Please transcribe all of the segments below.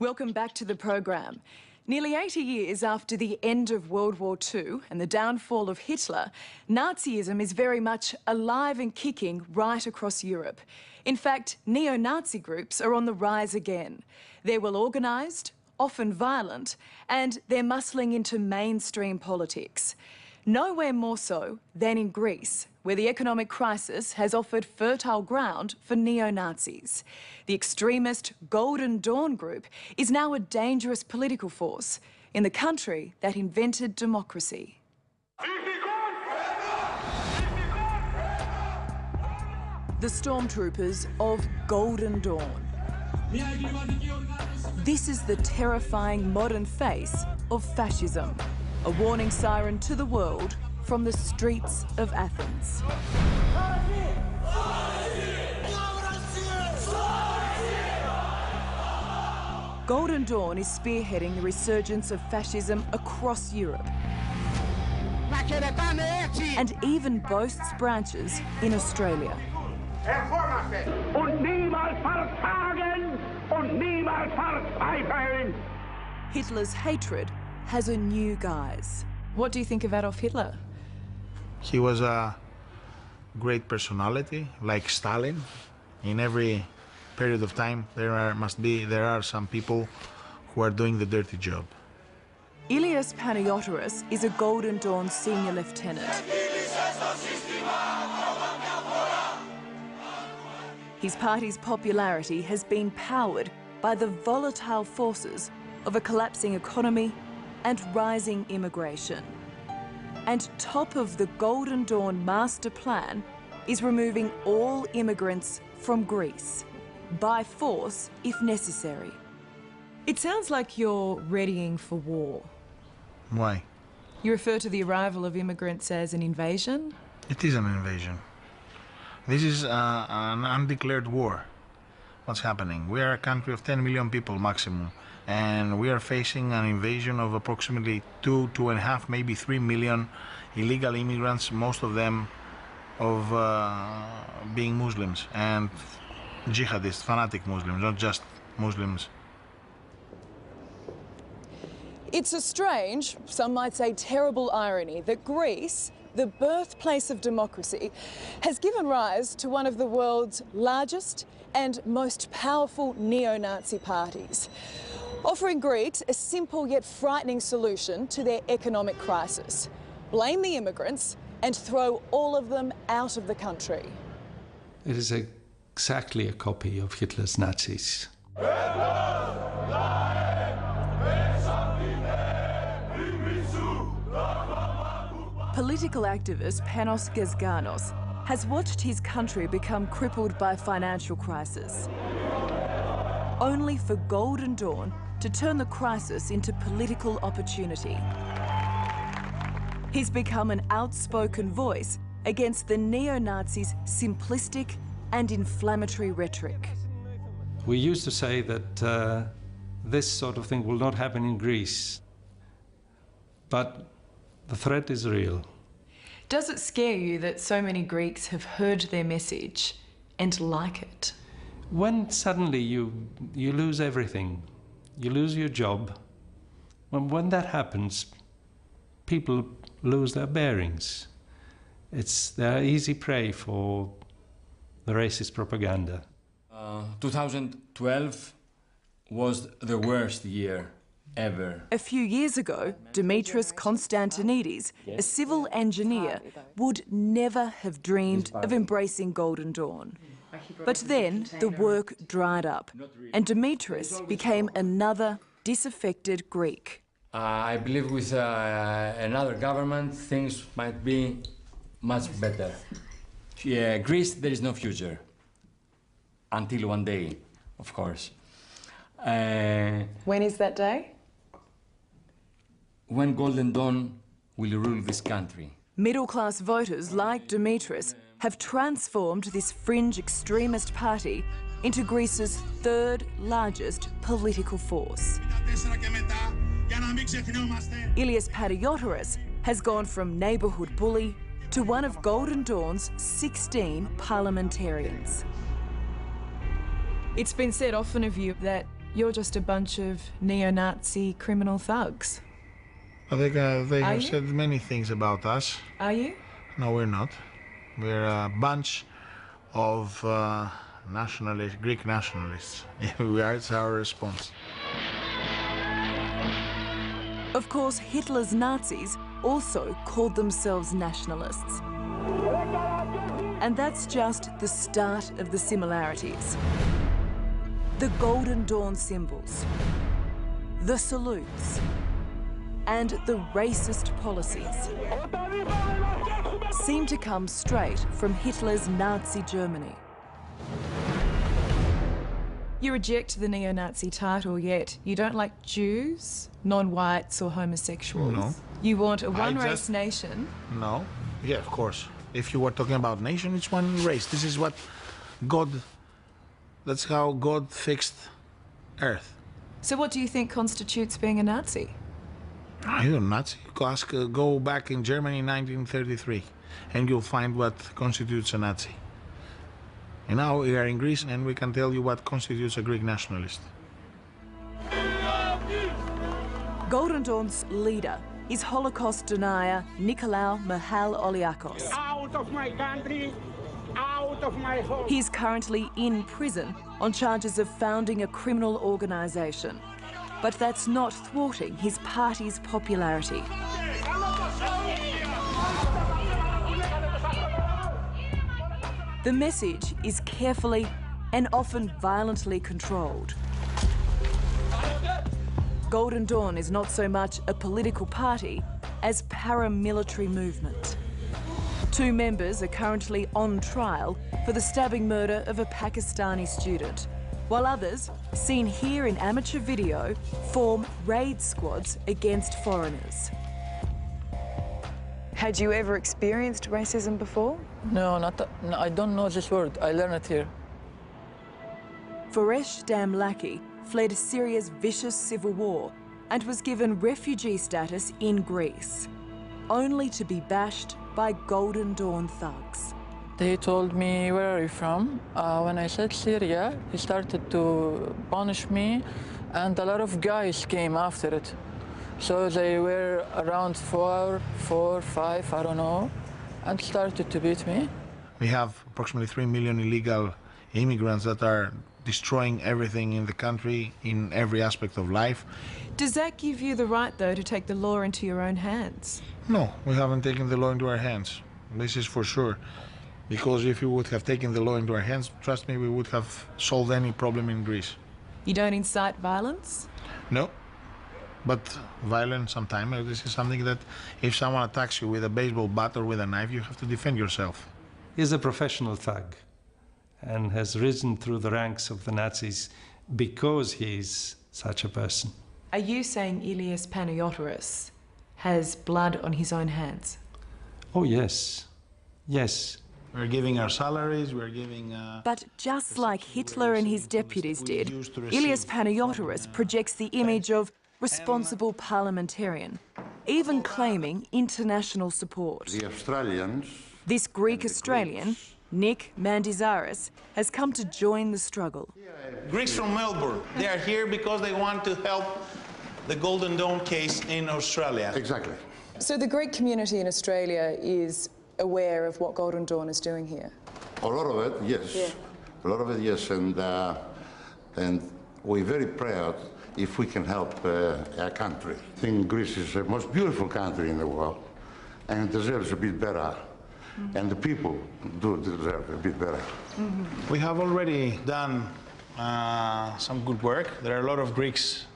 Welcome back to the program. Nearly 80 years after the end of World War II and the downfall of Hitler, Nazism is very much alive and kicking right across Europe. In fact, neo-Nazi groups are on the rise again. They're well organised, often violent, and they're muscling into mainstream politics. Nowhere more so than in Greece, where the economic crisis has offered fertile ground for neo-Nazis. The extremist Golden Dawn group is now a dangerous political force in the country that invented democracy. The stormtroopers of Golden Dawn. This is the terrifying modern face of fascism, a warning siren to the world from the streets of Athens. Golden Dawn is spearheading the resurgence of fascism across Europe and even boasts branches in Australia. Hitler's hatred has a new guise. What do you think of Adolf Hitler? He was a great personality, like Stalin. In every period of time, there are some people who are doing the dirty job. Ilias Kasidiaris is a Golden Dawn senior lieutenant. His party's popularity has been powered by the volatile forces of a collapsing economy and rising immigration. And top of the Golden Dawn master plan is removing all immigrants from Greece, by force if necessary. It sounds like you're readying for war. Why? You refer to the arrival of immigrants as an invasion? It is an invasion. This is an undeclared war. What's happening? We are a country of 10 million people maximum, and we are facing an invasion of approximately 2.5, maybe 3 million illegal immigrants, most of them of being Muslims and jihadists, fanatic Muslims, not just Muslims. It's a strange, some might say terrible irony that Greece, the birthplace of democracy, has given rise to one of the world's largest and most powerful neo-Nazi parties, offering Greeks a simple yet frightening solution to their economic crisis. Blame the immigrants and throw all of them out of the country. It is exactly a copy of Hitler's Nazis. Political activist Panos Gesganos has watched his country become crippled by financial crisis, only for Golden Dawn to turn the crisis into political opportunity. He's become an outspoken voice against the neo-Nazis' simplistic and inflammatory rhetoric. We used to say that this sort of thing will not happen in Greece, but the threat is real. Does it scare you that so many Greeks have heard their message and like it? When suddenly you lose everything, you lose your job, when that happens, people lose their bearings. They're easy prey for the racist propaganda. 2012 was the worst year ever. A few years ago, Dimitris Konstantinidis, a civil engineer, would never have dreamed of embracing Golden Dawn. But then the work dried up, and Dimitris became another disaffected Greek. I believe with another government, things might be much better. Yeah, Greece, there is no future. Until one day, of course. When is that day? When Golden Dawn will rule this country. Middle-class voters like Dimitris have transformed this fringe extremist party into Greece's third largest political force. Ilias Kasidiaris has gone from neighbourhood bully to one of Golden Dawn's 16 parliamentarians. It's been said often of you that you're just a bunch of neo-Nazi criminal thugs. They have you? said many things about us. Are you? No, we're not. We're a bunch of Greek nationalists. It's our response. Of course, Hitler's Nazis also called themselves nationalists. And that's just the start of the similarities. The Golden Dawn symbols, the salutes, and the racist policies seem to come straight from Hitler's Nazi Germany. You reject the neo-Nazi title, yet you don't like Jews, non-whites or homosexuals. No. You want a one-race nation. No. Yeah, of course. If you were talking about nation, it's one race. This is what God... That's how God fixed Earth. So what do you think constitutes being a Nazi? You're a Nazi. Go back in Germany in 1933, and you'll find what constitutes a Nazi. And now we are in Greece, and we can tell you what constitutes a Greek nationalist. Golden Dawn's leader is Holocaust denier Nikolaou Mihaloliakos. Out of my country, out of my home. He's currently in prison on charges of founding a criminal organisation. But that's not thwarting his party's popularity. The message is carefully and often violently controlled. Golden Dawn is not so much a political party as paramilitary movement. 2 members are currently on trial for the stabbing murder of a Pakistani student, while others, seen here in amateur video, form raid squads against foreigners. Had you ever experienced racism before? No, I don't know this word. I learned it here. Foresh Damlaki fled Syria's vicious civil war and was given refugee status in Greece, only to be bashed by Golden Dawn thugs. They told me, where are you from? When I said Syria, he started to punish me, and a lot of guys came after it. So they were around 4, 5, I don't know, and started to beat me. We have approximately 3 million illegal immigrants that are destroying everything in the country, in every aspect of life. Does that give you the right, though, to take the law into your own hands? No, we haven't taken the law into our hands. This is for sure. Because if we would have taken the law into our hands, trust me, we would have solved any problem in Greece. You don't incite violence? No. But violence sometimes, this is something that if someone attacks you with a baseball bat or with a knife, you have to defend yourself. He's a professional thug and has risen through the ranks of the Nazis because he's such a person. Are you saying Ilias Kasidiaris has blood on his own hands? Oh, yes. Yes. We're giving our salaries, we're giving... But just like Hitler and his deputies did, Ilias Kasidiaris projects the image of responsible parliamentarian, even claiming international support. The Australians... This Greek-Australian, Nick Mandizaris, has come to join the struggle. Greeks from Melbourne, they are here because they want to help the Golden Dawn case in Australia. Exactly. So the Greek community in Australia is aware of what Golden Dawn is doing here? A lot of it, yes. Yeah. A lot of it, yes. And we're very proud if we can help our country. I think Greece is the most beautiful country in the world and it deserves a bit better. Mm-hmm. And the people do deserve a bit better. Mm-hmm. We have already done some good work. There are a lot of Greeks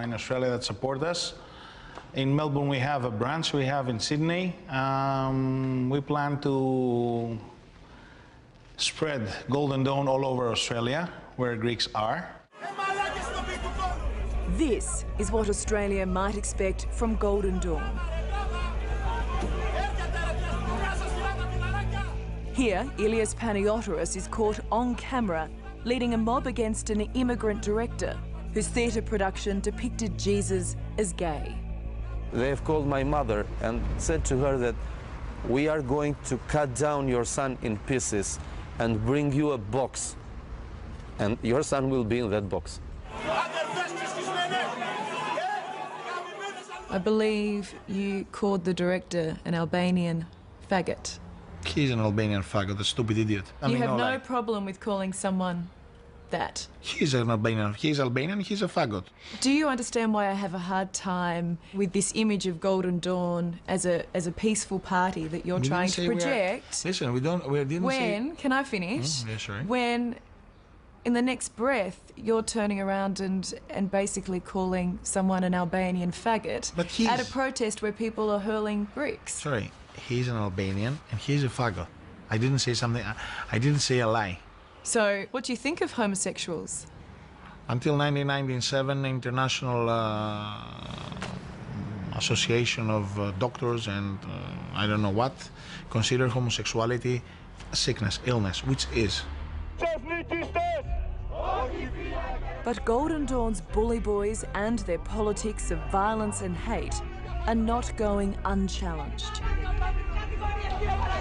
in Australia that support us. In Melbourne, we have a branch. We have in Sydney. We plan to spread Golden Dawn all over Australia, where Greeks are. This is what Australia might expect from Golden Dawn. Here, Ilias Kasidiaris is caught on camera leading a mob against an immigrant director whose theatre production depicted Jesus as gay. They have called my mother and said to her that we are going to cut down your son in pieces and bring you a box, and your son will be in that box. I believe you called the director an Albanian faggot. He's an Albanian faggot, a stupid idiot. You have no problem with calling someone that? He's Albanian, he's a faggot. Do you understand why I have a hard time with this image of Golden Dawn as a peaceful party that you're trying to project? Listen, we didn't say... Can I finish? Yeah, sorry. When, in the next breath, you're turning around and basically calling someone an Albanian faggot at a protest where people are hurling bricks. Sorry, he's an Albanian and he's a faggot. I didn't say something, I didn't say a lie. So, what do you think of homosexuals? Until 1997, International Association of Doctors and I don't know what, considered homosexuality a sickness, illness, which is. But Golden Dawn's bully boys and their politics of violence and hate are not going unchallenged.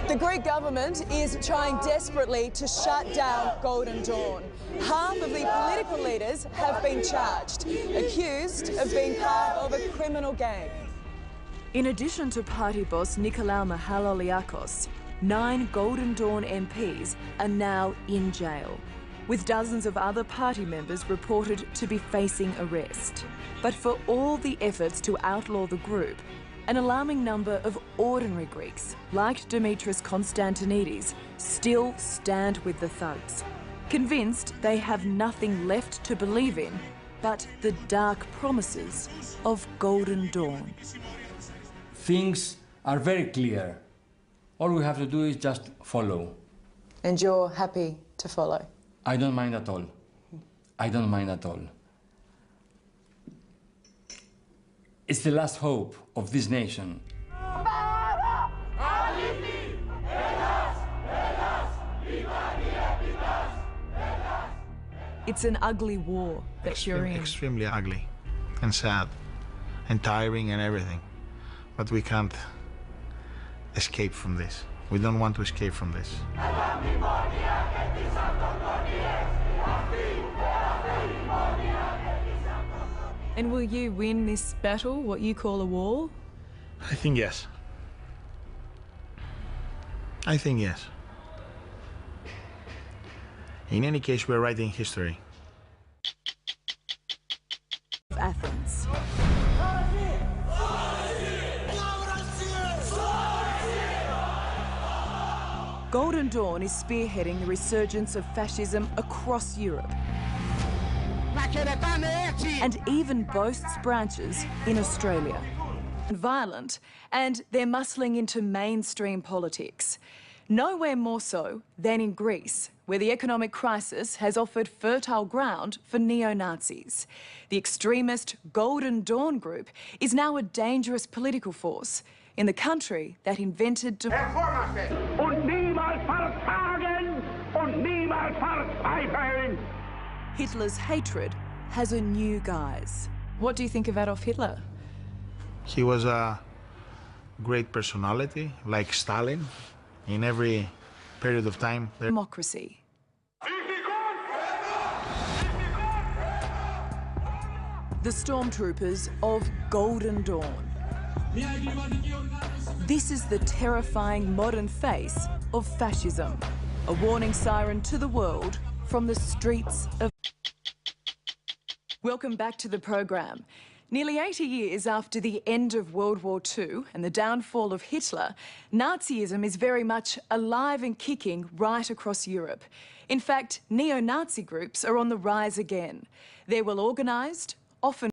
The Greek government is trying desperately to shut down Golden Dawn. Half of the political leaders have been charged, accused of being part of a criminal gang. In addition to party boss Nikolaou Mihaloliakos, 9 Golden Dawn MPs are now in jail, with dozens of other party members reported to be facing arrest. But for all the efforts to outlaw the group, an alarming number of ordinary Greeks, like Dimitris Konstantinidis, still stand with the thugs, convinced they have nothing left to believe in but the dark promises of Golden Dawn. Things are very clear. All we have to do is just follow. And you're happy to follow? I don't mind at all. I don't mind at all. It's the last hope of this nation. It's an ugly war that you're in. Extremely ugly and sad and tiring and everything. But we can't escape from this. We don't want to escape from this. And will you win this battle, what you call a war? I think yes. I think yes. In any case, we're writing history. Athens. Golden Dawn is spearheading the resurgence of fascism across Europe, and even boasts branches in Australia. Violent, and they're muscling into mainstream politics. Nowhere more so than in Greece, where the economic crisis has offered fertile ground for neo-Nazis. The extremist Golden Dawn group is now a dangerous political force in the country that invented Hitler's hatred has a new guise. What do you think of Adolf Hitler? He was a great personality, like Stalin. In every period of time, democracy. The stormtroopers of Golden Dawn. This is the terrifying modern face of fascism, a warning siren to the world from the streets of... Welcome back to the program. Nearly 80 years after the end of World War II and the downfall of Hitler, Nazism is very much alive and kicking right across Europe. In fact, neo-Nazi groups are on the rise again. They're well organised, often